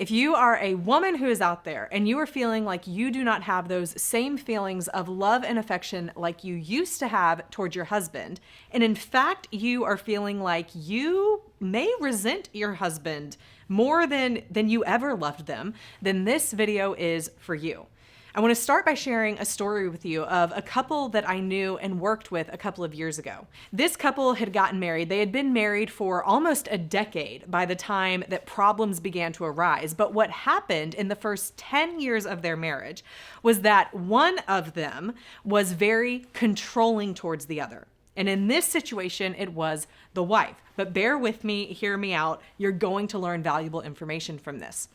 If you are a woman who is out there and you are feeling like you do not have those same feelings of love and affection like you used to have towards your husband, and in fact, you are feeling like you may resent your husband more than you ever loved them, then this video is for you. I want to start by sharing a story with you of a couple that I knew and worked with a couple of years ago. This couple had gotten married. They had been married for almost a decade by the time that problems began to arise. But what happened in the first 10 years of their marriage was that one of them was very controlling towards the other. And in this situation, it was the wife. But bear with me, hear me out. You're going to learn valuable information from this.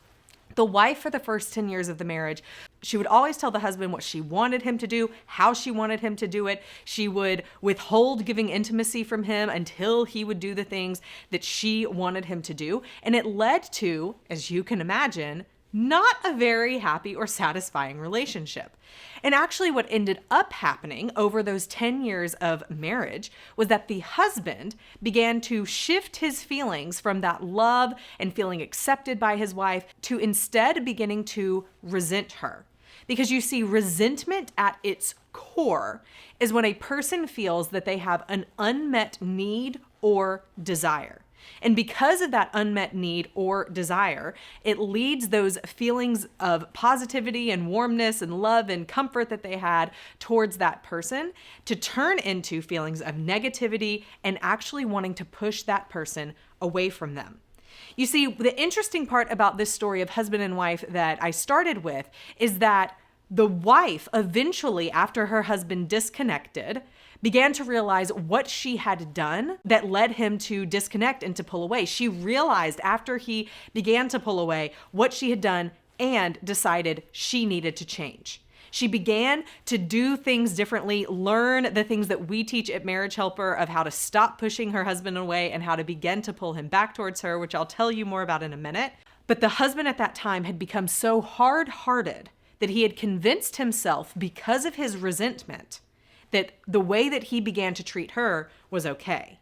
The wife, for the first 10 years of the marriage, she would always tell the husband what she wanted him to do, how she wanted him to do it. She would withhold giving intimacy from him until he would do the things that she wanted him to do. And it led to, as you can imagine, not a very happy or satisfying relationship. And actually what ended up happening over those 10 years of marriage was that the husband began to shift his feelings from that love and feeling accepted by his wife to instead beginning to resent her. Because you see, resentment at its core is when a person feels that they have an unmet need or desire. And because of that unmet need or desire, it leads those feelings of positivity and warmness and love and comfort that they had towards that person to turn into feelings of negativity and actually wanting to push that person away from them. You see, the interesting part about this story of husband and wife that I started with is that the wife eventually, after her husband disconnected, began to realize what she had done that led him to disconnect and to pull away. She realized after he began to pull away what she had done and decided she needed to change. She began to do things differently, learn the things that we teach at Marriage Helper of how to stop pushing her husband away and how to begin to pull him back towards her, which I'll tell you more about in a minute. But the husband at that time had become so hard-hearted that he had convinced himself, because of his resentment, that the way that he began to treat her was okay.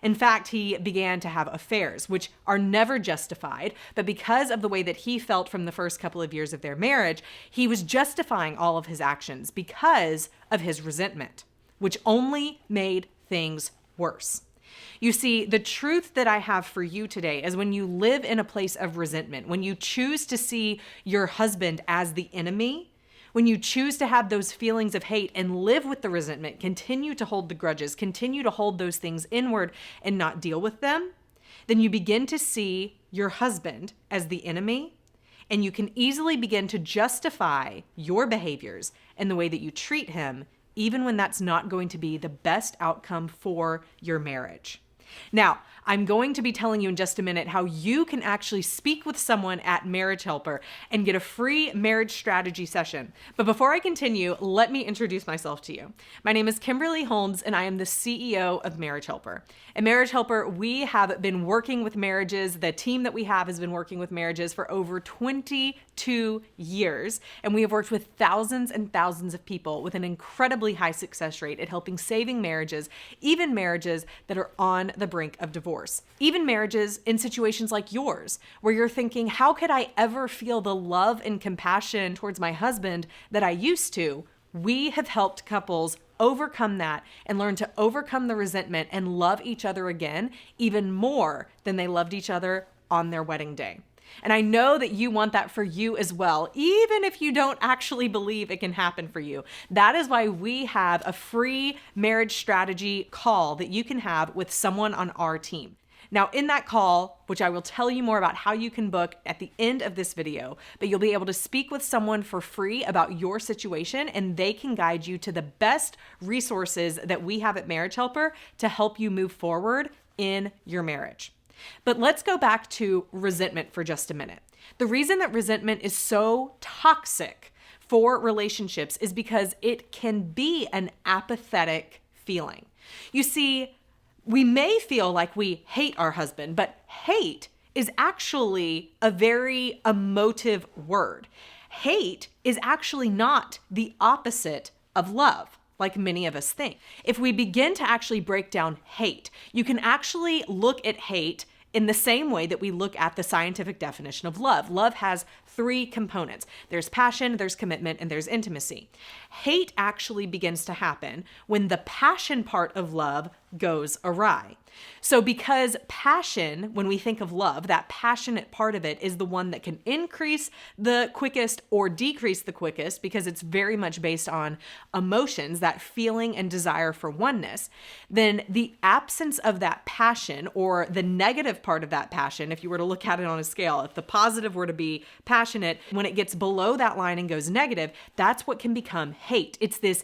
In fact, he began to have affairs, which are never justified, but because of the way that he felt from the first couple of years of their marriage, he was justifying all of his actions because of his resentment, which only made things worse. You see, the truth that I have for you today is when you live in a place of resentment, when you choose to see your husband as the enemy, when you choose to have those feelings of hate and live with the resentment, continue to hold the grudges, continue to hold those things inward and not deal with them, then you begin to see your husband as the enemy, and you can easily begin to justify your behaviors and the way that you treat him, even when that's not going to be the best outcome for your marriage. Now, I'm going to be telling you in just a minute how you can actually speak with someone at Marriage Helper and get a free marriage strategy session. But before I continue, let me introduce myself to you. My name is Kimberly Holmes, and I am the CEO of Marriage Helper. At Marriage Helper, we have been working with marriages. The team that we have has been working with marriages for over 22 years, and we have worked with thousands and thousands of people with an incredibly high success rate at helping saving marriages, even marriages that are on the brink of divorce. Even marriages in situations like yours, where you're thinking, how could I ever feel the love and compassion towards my husband that I used to? We have helped couples overcome that and learn to overcome the resentment and love each other again, even more than they loved each other on their wedding day. And I know that you want that for you as well, even if you don't actually believe it can happen for you. That is why we have a free marriage strategy call that you can have with someone on our team. Now, in that call, which I will tell you more about how you can book at the end of this video, but you'll be able to speak with someone for free about your situation, and they can guide you to the best resources that we have at Marriage Helper to help you move forward in your marriage. But let's go back to resentment for just a minute. The reason that resentment is so toxic for relationships is because it can be an apathetic feeling. You see, we may feel like we hate our husband, but hate is actually a very emotive word. Hate is actually not the opposite of love, like many of us think. If we begin to actually break down hate, you can actually look at hate in the same way that we look at the scientific definition of love. Love has 3 components. There's passion, there's commitment, and there's intimacy. Hate actually begins to happen when the passion part of love goes awry. So because passion, when we think of love, that passionate part of it is the one that can increase the quickest or decrease the quickest, because it's very much based on emotions, that feeling and desire for oneness, then the absence of that passion, or the negative part of that passion, if you were to look at it on a scale, if the positive were to be passionate, when it gets below that line and goes negative, that's what can become hate. It's this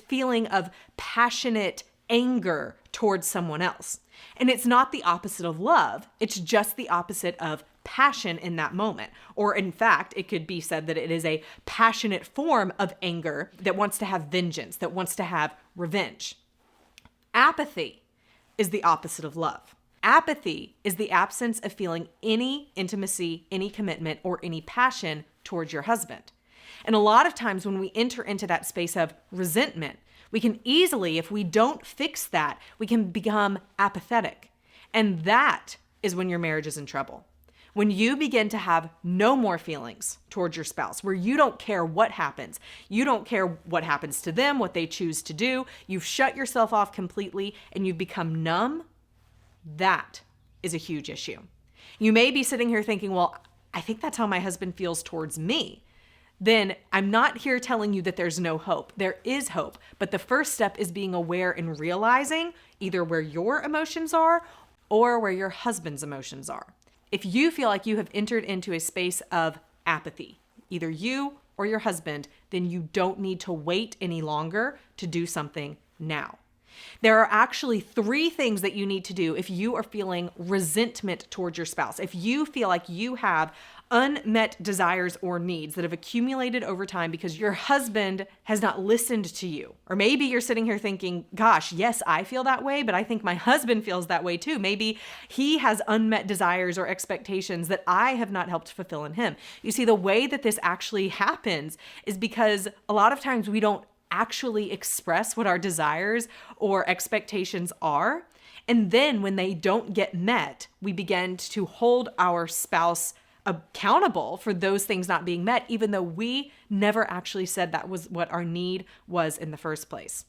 feeling of passionate anger towards someone else. And it's not the opposite of love. It's just the opposite of passion in that moment. Or in fact, it could be said that it is a passionate form of anger that wants to have vengeance, that wants to have revenge. Apathy is the opposite of love. Apathy is the absence of feeling any intimacy, any commitment, or any passion towards your husband. And a lot of times when we enter into that space of resentment, we can easily, if we don't fix that, we can become apathetic. And that is when your marriage is in trouble. When you begin to have no more feelings towards your spouse, where you don't care what happens. You don't care what happens to them, what they choose to do. You've shut yourself off completely and you've become numb. That is a huge issue. You may be sitting here thinking, well, I think that's how my husband feels towards me. Then I'm not here telling you that there's no hope. There is hope. But the first step is being aware and realizing either where your emotions are or where your husband's emotions are. If you feel like you have entered into a space of apathy, either you or your husband, then you don't need to wait any longer to do something now. There are actually 3 things that you need to do if you are feeling resentment towards your spouse. If you feel like you have unmet desires or needs that have accumulated over time because your husband has not listened to you. Or maybe you're sitting here thinking, gosh, yes, I feel that way, but I think my husband feels that way too. Maybe he has unmet desires or expectations that I have not helped fulfill in him. You see, the way that this actually happens is because a lot of times we don't actually express what our desires or expectations are. And then when they don't get met, we begin to hold our spouse accountable for those things not being met, even though we never actually said that was what our need was in the first place.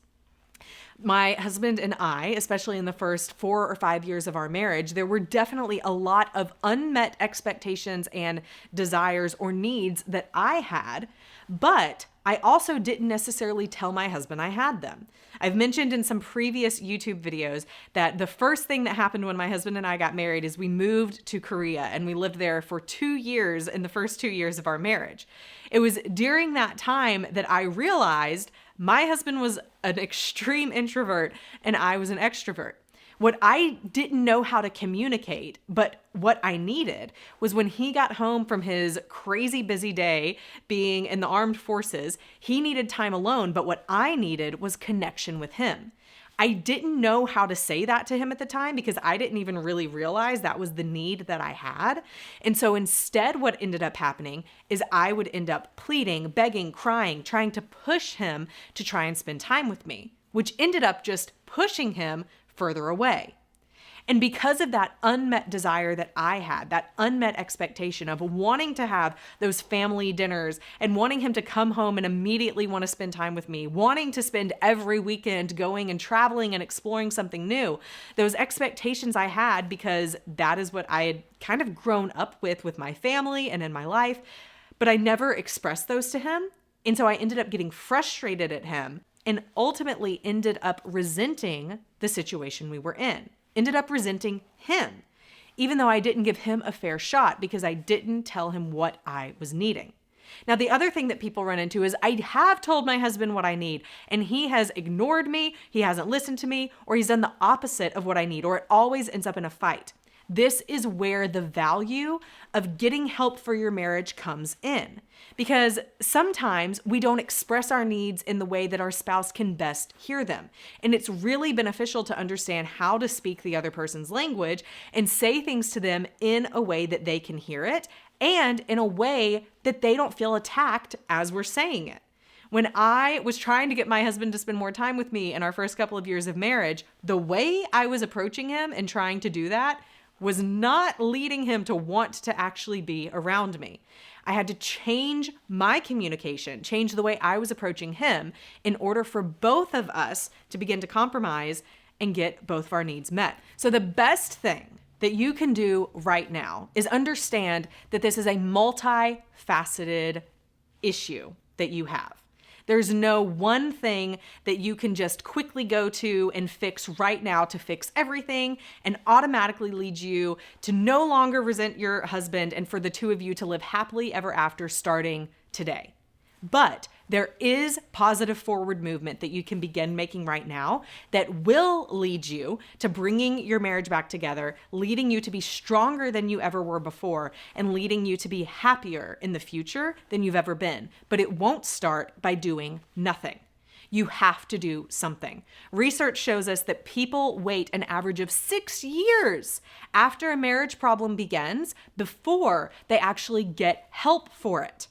My husband and I, especially in the first 4 or 5 years of our marriage, there were definitely a lot of unmet expectations and desires or needs that I had, but I also didn't necessarily tell my husband I had them. I've mentioned in some previous YouTube videos that the first thing that happened when my husband and I got married is we moved to Korea and we lived there for 2 years in the first 2 years of our marriage. It was during that time that I realized my husband was an extreme introvert and I was an extrovert. What I didn't know how to communicate, but what I needed was when he got home from his crazy busy day being in the armed forces, he needed time alone, but what I needed was connection with him. I didn't know how to say that to him at the time because I didn't even really realize that was the need that I had. And so instead, what ended up happening is I would end up pleading, begging, crying, trying to push him to try and spend time with me, which ended up just pushing him further away. And because of that unmet desire that I had, that unmet expectation of wanting to have those family dinners and wanting him to come home and immediately want to spend time with me, wanting to spend every weekend going and traveling and exploring something new, those expectations I had because that is what I had kind of grown up with my family and in my life, but I never expressed those to him. And so I ended up getting frustrated at him and ultimately ended up resenting the situation we were in. Ended up resenting him, even though I didn't give him a fair shot because I didn't tell him what I was needing. Now, the other thing that people run into is I have told my husband what I need, and he has ignored me, he hasn't listened to me, or he's done the opposite of what I need, or it always ends up in a fight. This is where the value of getting help for your marriage comes in. Because sometimes we don't express our needs in the way that our spouse can best hear them. And it's really beneficial to understand how to speak the other person's language and say things to them in a way that they can hear it and in a way that they don't feel attacked as we're saying it. When I was trying to get my husband to spend more time with me in our first couple of years of marriage, the way I was approaching him and trying to do that was not leading him to want to actually be around me. I had to change my communication, change the way I was approaching him in order for both of us to begin to compromise and get both of our needs met. So the best thing that you can do right now is understand that this is a multifaceted issue that you have. There's no one thing that you can just quickly go to and fix right now to fix everything and automatically lead you to no longer resent your husband and for the two of you to live happily ever after starting today. But there is positive forward movement that you can begin making right now that will lead you to bringing your marriage back together, leading you to be stronger than you ever were before, and leading you to be happier in the future than you've ever been. But it won't start by doing nothing. You have to do something. Research shows us that people wait an average of 6 years after a marriage problem begins before they actually get help for it.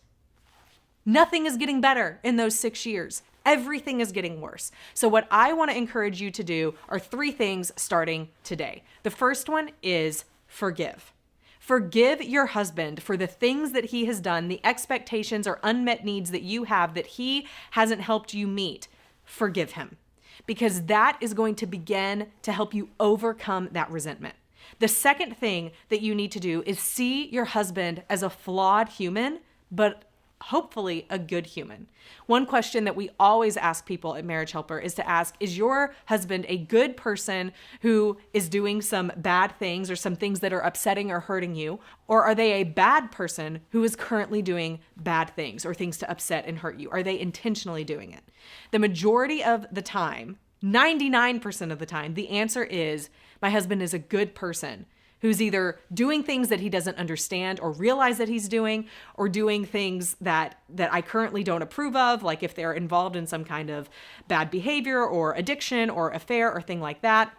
Nothing is getting better in those 6 years. Everything is getting worse. So what I want to encourage you to do are 3 things starting today. The first one is forgive. Forgive your husband for the things that he has done, the expectations or unmet needs that you have that he hasn't helped you meet. Forgive him, because that is going to begin to help you overcome that resentment. The second thing that you need to do is see your husband as a flawed human, but hopefully a good human. One question that we always ask people at Marriage Helper is to ask, is your husband a good person who is doing some bad things or some things that are upsetting or hurting you? Or are they a bad person who is currently doing bad things or things to upset and hurt you? Are they intentionally doing it? The majority of the time, 99% of the time, the answer is my husband is a good person who's either doing things that he doesn't understand or realize that he's doing, or doing things that I currently don't approve of, like if they're involved in some kind of bad behavior or addiction or affair or thing like that.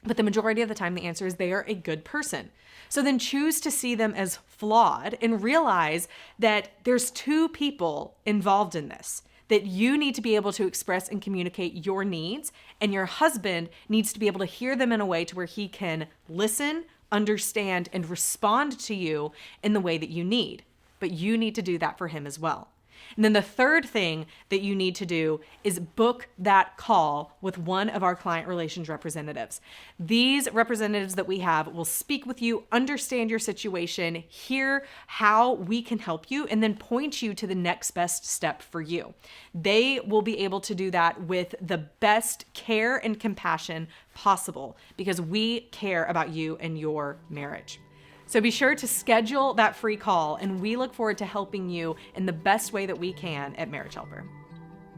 But the majority of the time, the answer is they are a good person. So then choose to see them as flawed and realize that there's 2 people involved in this, that you need to be able to express and communicate your needs, and your husband needs to be able to hear them in a way to where he can listen, understand, and respond to you in the way that you need. But you need to do that for him as well. And then the third thing that you need to do is book that call with one of our client relations representatives. These representatives that we have will speak with you, understand your situation, hear how we can help you, and then point you to the next best step for you. They will be able to do that with the best care and compassion possible because we care about you and your marriage. So be sure to schedule that free call, and we look forward to helping you in the best way that we can at Marriage Helper.